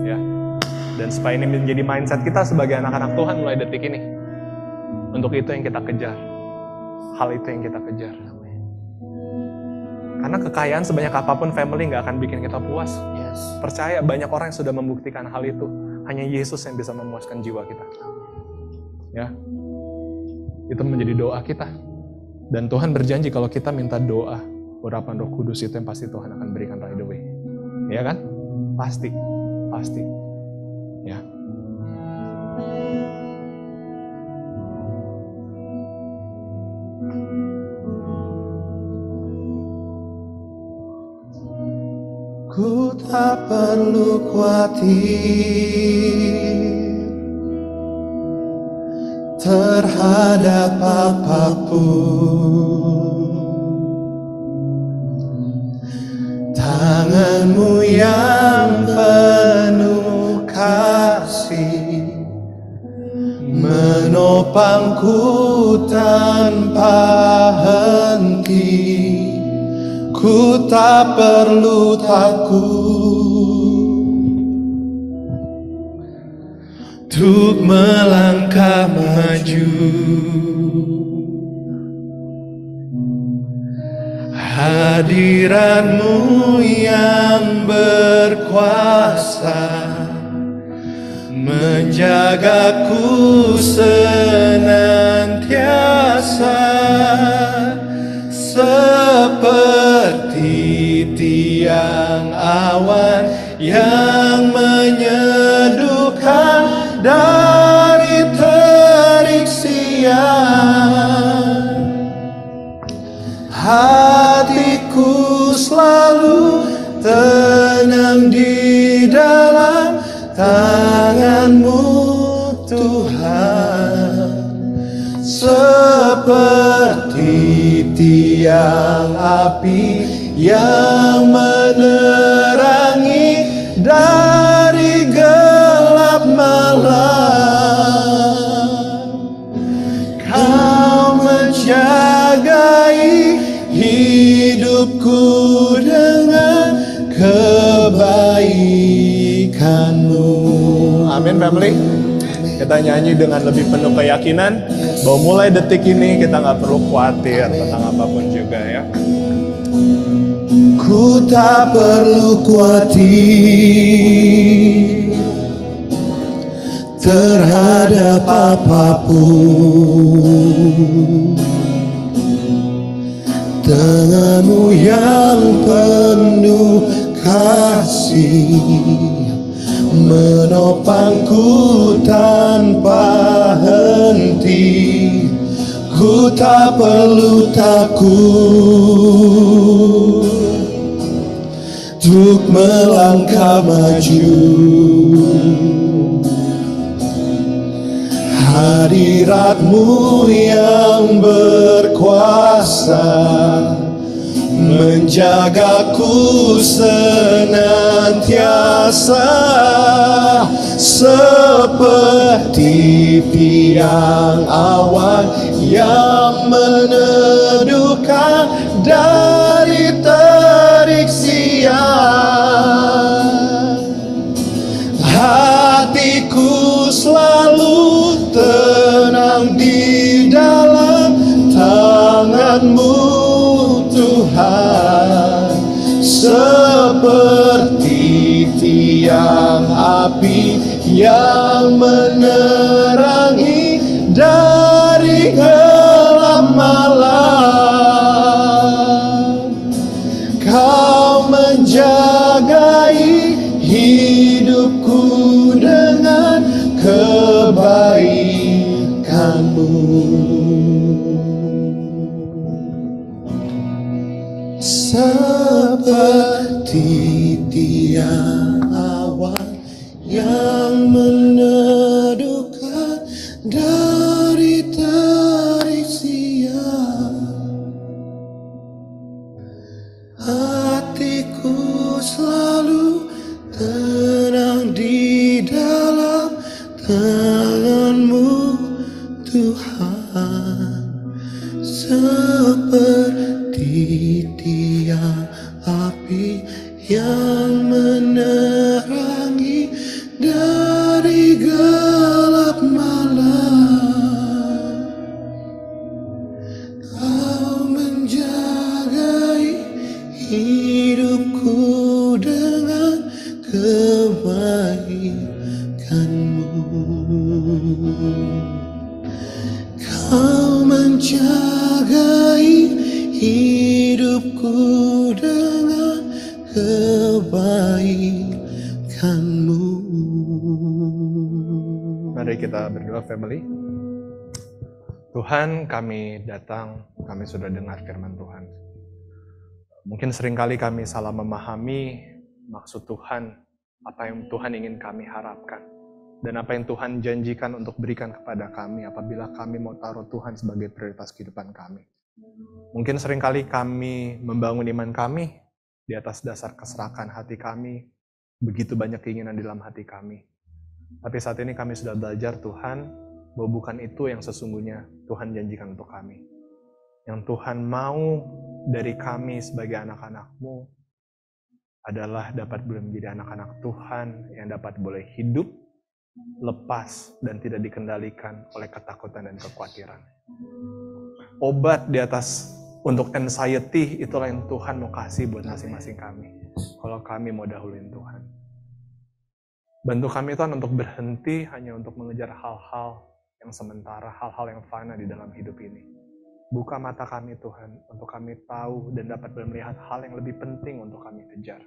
Ya. Dan supaya ini menjadi mindset kita sebagai anak-anak Tuhan mulai detik ini. Untuk itu yang kita kejar. Hal itu yang kita kejar. Karena kekayaan sebanyak apapun family nggak akan bikin kita puas. Yes. Percaya banyak orang yang sudah membuktikan hal itu. Hanya Yesus yang bisa memuaskan jiwa kita. Ya, itu menjadi doa kita. Dan Tuhan berjanji kalau kita minta doa, urapan Roh Kudus itu yang pasti Tuhan akan berikan right away. Ya kan? Pasti. Ya. Ku tak perlu khawatir terhadap apapun. Tangan-Mu yang penuh kasih menopangku tanpa henti. Ku tak perlu takut untuk melangkah maju. Hadirat-Mu yang berkuasa menjagaku senantiasa. Seperti tiang awan yang menyeduhkan dari terik siang. Hatiku selalu tenang di dalam tangan-Mu Tuhan. Seperti tiang api yang menerangi dari gelap malam. Kau menjagai hidupku dengan kebaikan-Mu. Amin, family. Kita nyanyi dengan lebih penuh keyakinan bahwa mulai detik ini kita nggak perlu khawatir tentang apapun juga ya. Ku tak perlu khawatir terhadap apapun. Tangan-Mu yang penuh kasih menopangku tanpa henti. Ku tak perlu takut untuk melangkah maju. Hadirat-Mu yang berkuasa menjagaku senantiasa. Seperti tiang awan yang meneduhkan dari terik siang. Hatiku selalu tenang di dalam tangan-Mu Tuhan. Seperti tiang api yang menerangi dari gelap malam. Kau menjagai hidupku dengan kebaikan-Mu. Seperti tiang awan yang meneduhkan dari terik siang. Hatiku selalu tenang di dalam tangan-Mu Tuhan. Seperti tiang api yang menerangi dari gelap malam. Kau menjagai hidupku dengan kebaikan-Mu. Kau menjagai hidupku hidupku dengan kebaikan-Mu. Mari kita berdoa, family. Tuhan, kami datang, kami sudah dengar firman Tuhan. Mungkin seringkali kami salah memahami maksud Tuhan, apa yang Tuhan ingin kami harapkan, dan apa yang Tuhan janjikan untuk berikan kepada kami apabila kami mau taruh Tuhan sebagai prioritas kehidupan kami. Mungkin seringkali kami membangun iman kami di atas dasar keserakan hati kami, begitu banyak keinginan di dalam hati kami. Tapi saat ini kami sudah belajar Tuhan, bahwa bukan itu yang sesungguhnya Tuhan janjikan untuk kami. Yang Tuhan mau dari kami sebagai anak-anak-Mu adalah dapat boleh menjadi anak-anak Tuhan yang dapat boleh hidup lepas dan tidak dikendalikan oleh ketakutan dan kekhawatiran. Obat di atas untuk anxiety itulah yang Tuhan mau kasih buat masing-masing kami. Kalau kami mau dahuluin Tuhan. Bantu kami Tuhan untuk berhenti hanya untuk mengejar hal-hal yang sementara, hal-hal yang fana di dalam hidup ini. Buka mata kami Tuhan, untuk kami tahu dan dapat melihat hal yang lebih penting untuk kami kejar.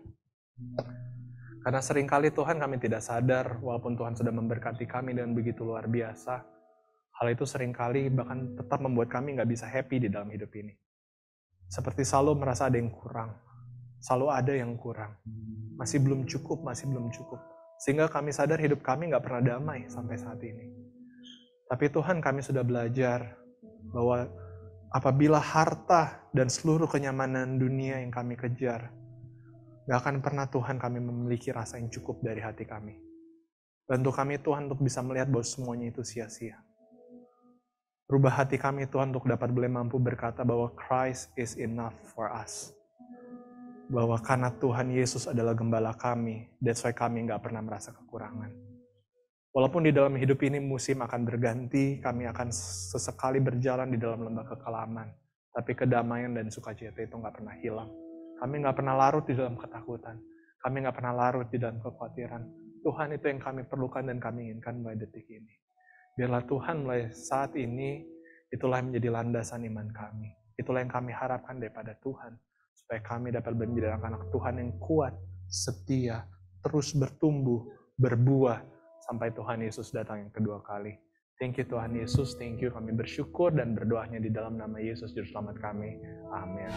Karena seringkali Tuhan kami tidak sadar, walaupun Tuhan sudah memberkati kami dengan begitu luar biasa, hal itu seringkali bahkan tetap membuat kami nggak bisa happy di dalam hidup ini. Seperti selalu merasa ada yang kurang, selalu ada yang kurang, masih belum cukup. Sehingga kami sadar hidup kami nggak pernah damai sampai saat ini. Tapi Tuhan, kami sudah belajar bahwa apabila harta dan seluruh kenyamanan dunia yang kami kejar, gak akan pernah Tuhan kami memiliki rasa yang cukup dari hati kami. Bantu kami Tuhan untuk bisa melihat bahwa semuanya itu sia-sia. Rubah hati kami Tuhan untuk dapat boleh mampu berkata bahwa Christ is enough for us. Bahwa karena Tuhan Yesus adalah gembala kami, that's why kami gak pernah merasa kekurangan. Walaupun di dalam hidup ini musim akan berganti, kami akan sesekali berjalan di dalam lembah kekelaman. Tapi kedamaian dan sukacita itu gak pernah hilang. Kami gak pernah larut di dalam ketakutan. Kami gak pernah larut di dalam kekhawatiran. Tuhan itu yang kami perlukan dan kami inginkan mulai detik ini. Biarlah Tuhan mulai saat ini, itulah yang menjadi landasan iman kami. Itulah yang kami harapkan daripada Tuhan. Supaya kami dapat menjadi anak-anak Tuhan yang kuat, setia, terus bertumbuh, berbuah, sampai Tuhan Yesus datang yang kedua kali. Thank you Tuhan Yesus, thank you, kami bersyukur dan berdoanya di dalam nama Yesus Juru Selamat kami. Amin.